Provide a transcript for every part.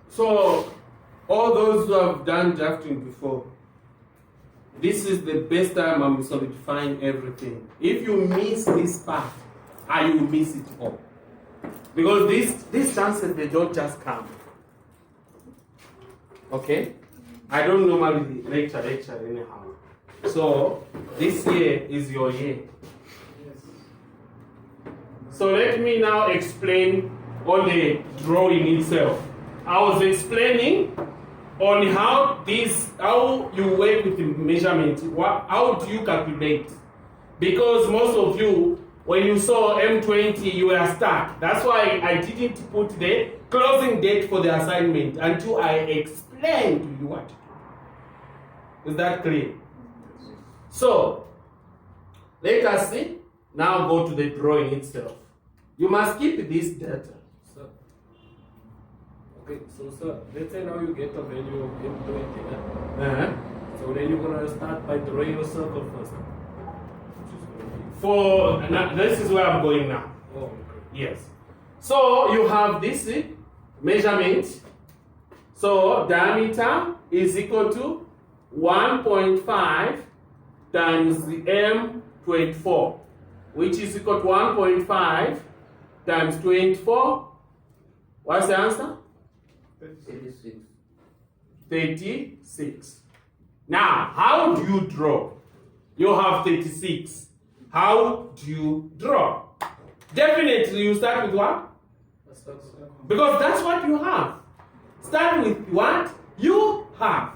So, all those who have done drafting before, this is the best time I'm solidifying everything. If you miss this part, you will miss it all. Because these chances, they don't just come. Okay? I don't normally lecture anyhow. So, this year is your year. So let me now explain on the drawing itself. I was explaining on how you work with the measurement. How do you calculate? Because most of you, when you saw M20, you were stuck. That's why I didn't put the closing date for the assignment until I explained to you what to do. Is that clear? So, let us see. Now go to the drawing itself. You must keep this data. Sir. Okay, so sir, let's say now you get a value of M20. So then you're going to start by drawing a circle first. This is where I'm going now. Oh, okay. Yes. So you have this measurement. So diameter is equal to 1.5 times the M24, which is equal to 1.5 times 24. What's the answer? 36. 36. Now, how do you draw? You have 36. How do you draw? Definitely you start with what? Because that's what you have. Start with what you have.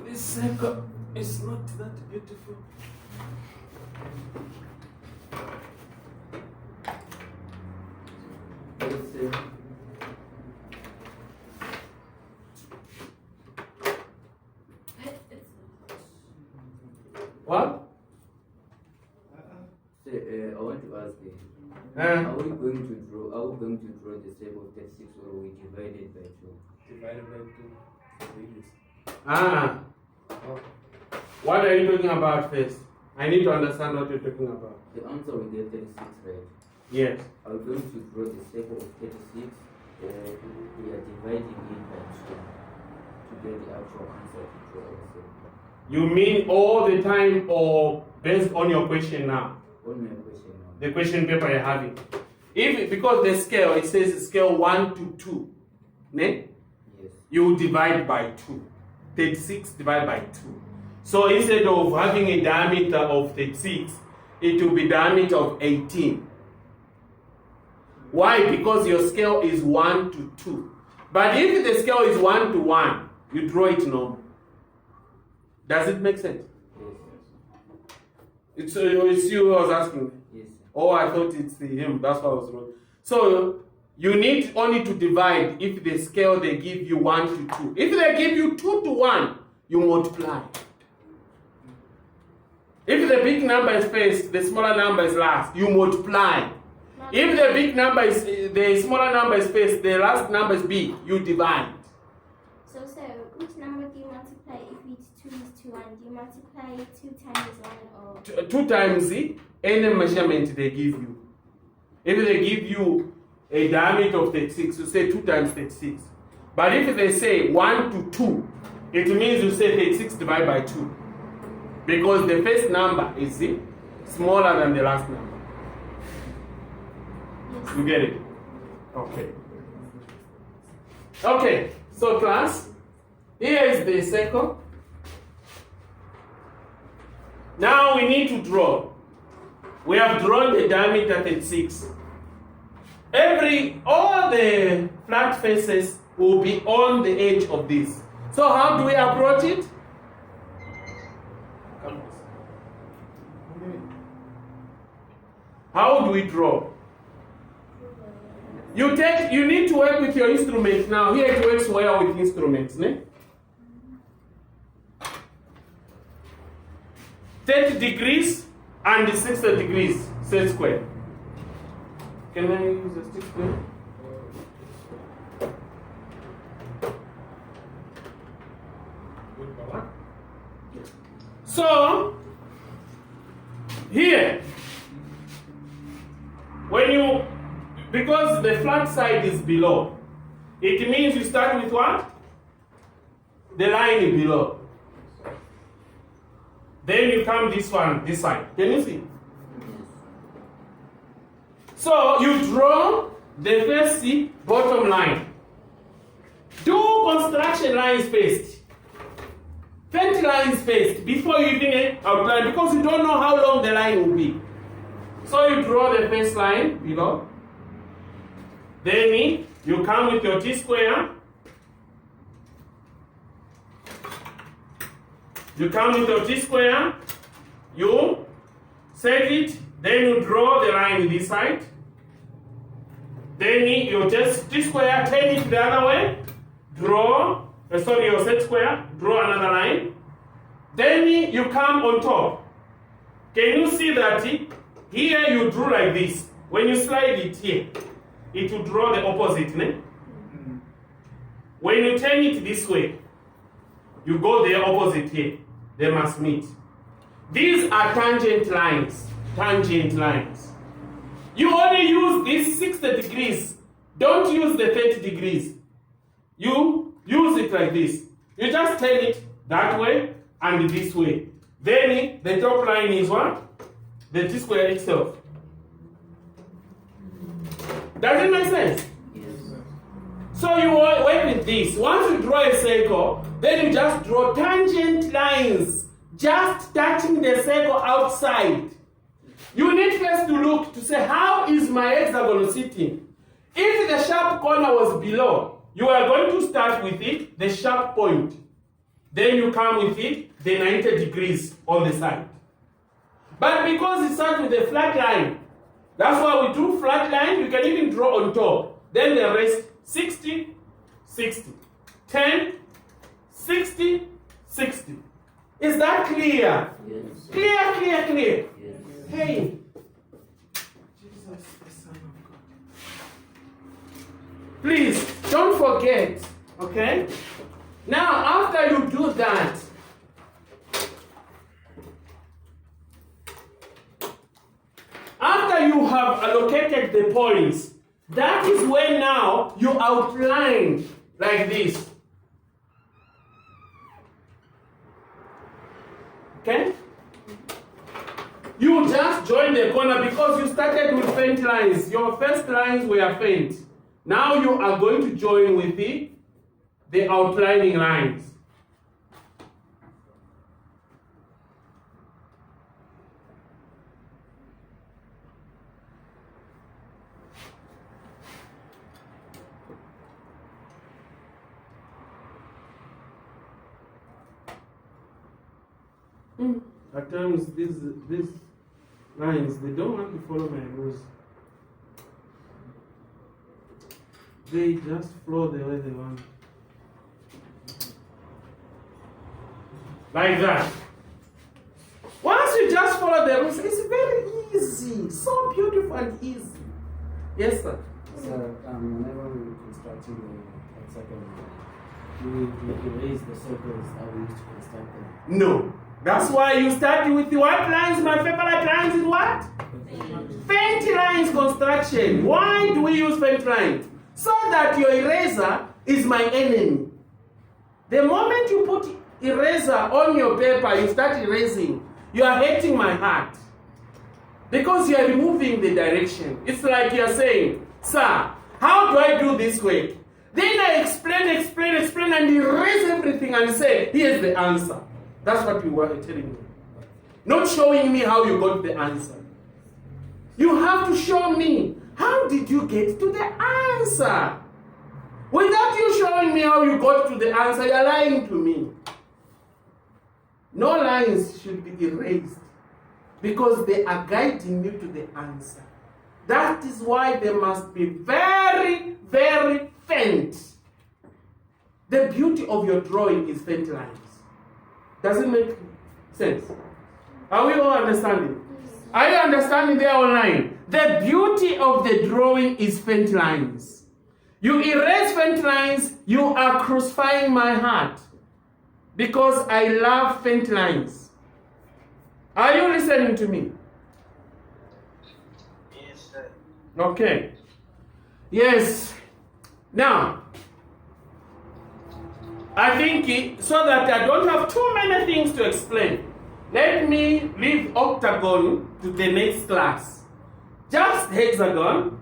This circle is not that beautiful. What? I want to ask you. Are we going to draw the shape of 36 or we divide it by 2? Divided by 2. What are you talking about first? I need to understand what you're talking about. The answer will get 36, right? Yes. Are we going to draw the shape of 36 or we are dividing it by 2 to get the actual answer to draw ourselves? You mean all the time or based on your question now? On my question now. The question paper you're having. Because the scale, it says scale 1 to 2. Ne? Yes. You divide by 2. 36 divided by 2. So instead of having a diameter of 36, it will be diameter of 18. Why? Because your scale is 1 to 2. But if the scale is 1 to 1, you draw it normal. Does it make sense? Yes. It's you who was asking. Yes. Oh, I thought it's him. That's why I was wrong. So you need only to divide if the scale they give you 1 to 2. If they give you 2 to 1, you multiply. If the big number is first, the smaller number is last, you multiply. If the big number is the smaller number is first, the last number is big, you divide. So which number do you multiply if it's 2 is to 1? Do you multiply 2 times 1 or 2 times any measurement they give you. If they give you a diameter of 36, you say 2 times 36. But if they say 1 to 2, it means you say 36 divided by 2. Because the first number is smaller than the last number. yes. You get it? Okay. Okay, so class, here is the circle. Now we need to draw. We have drawn the diameter 36. All the flat faces will be on the edge of this. So how do we approach it? How do we draw? You need to work with your instrument now. Here it works well with instruments, ne? 30 degrees and 60 degrees set square. Can I use a stick square? So, here, because the flat side is below, it means you start with what? The line below. Then you come this side. Can you see? So you draw the first bottom line. Do construction lines first. Fence lines first before you even outline, because you don't know how long the line will be. So you draw the first line below. Then you come with your T-square. You come with your T-square. You set it. Then you draw the line this side. Then you just T-square, turn it the other way. Draw. Your set square. Draw another line. Then you come on top. Can you see that here you drew like this? When you slide it here, it will draw the opposite. When you turn it this way, you go the opposite here. They must meet. These are tangent lines. Tangent lines. You only use these 60 degrees. Don't use the 30 degrees. You use it like this. You just turn it that way and this way. Then the top line is what? The T-square itself. Does it make sense? Yes. So you work with this. Once you draw a circle, then you just draw tangent lines, just touching the circle outside. You need first to look to say, how is my hexagon sitting? If the sharp corner was below, you are going to start with it, the sharp point. Then you come with it, the 90 degrees on the side. But because it starts with a flat line, that's why we do flat line. You can even draw on top. Then the rest, 60, 60. 10, 60, 60. Is that clear? Yes. Clear, clear, clear. Yes. Hey. Jesus, the Son of God. Please, don't forget, okay? Now, after you do that, after you have allocated the points, that is when now you outline like this. Okay? You just join the corner because you started with faint lines. Your first lines were faint. Now you are going to join with the outlining lines. At times, these lines, they don't want to follow my rules. They just flow the way they want. Like that. Once you just follow the rules, it's very easy. So beautiful and easy. Yes, sir? So, whenever we constructing the hexagon, we erase the circles that we used to construct them. No. That's why you start with what lines? My favorite lines is what? Faint lines construction. Why do we use faint lines? So that your eraser is my enemy. The moment you put eraser on your paper, you start erasing, you are hurting my heart. Because you are removing the direction. It's like you are saying, sir, how do I do this way? Then I explain, and erase everything and say, here's the answer. That's what you were telling me. Not showing me how you got the answer. You have to show me, how did you get to the answer? Without you showing me how you got to the answer, you're lying to me. No lines should be erased because they are guiding you to the answer. That is why they must be very, very faint. The beauty of your drawing is faint lines. Does it make sense? Are we all understanding? Are you understanding there online? The beauty of the drawing is faint lines. You erase faint lines, you are crucifying my heart. Because I love faint lines. Are you listening to me? Yes, sir. Okay. Yes. Now, I think so that I don't have too many things to explain, let me leave octagon to the next class. Just hexagon,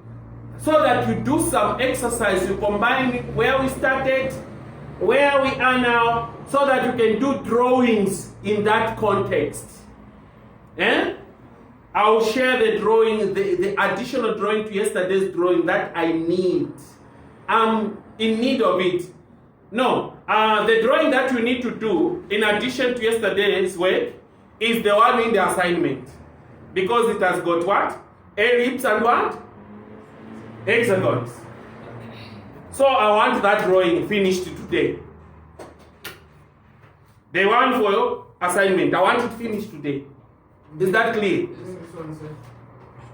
so that you do some exercise, you combine where we started, where we are now, so that you can do drawings in that context. I'll share the drawing, the additional drawing to yesterday's drawing that I need. I'm in need of it. No, the drawing that you need to do in addition to yesterday's work is the one in the assignment. Because it has got what? Ellipse and what? Hexagons. So I want that drawing finished today. The one for your assignment, I want it finished today. Is that clear?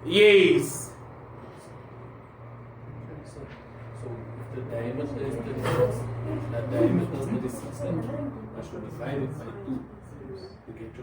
Yes. So if the diameter is 36, that diameter is 36, I should divide it by 2 to get your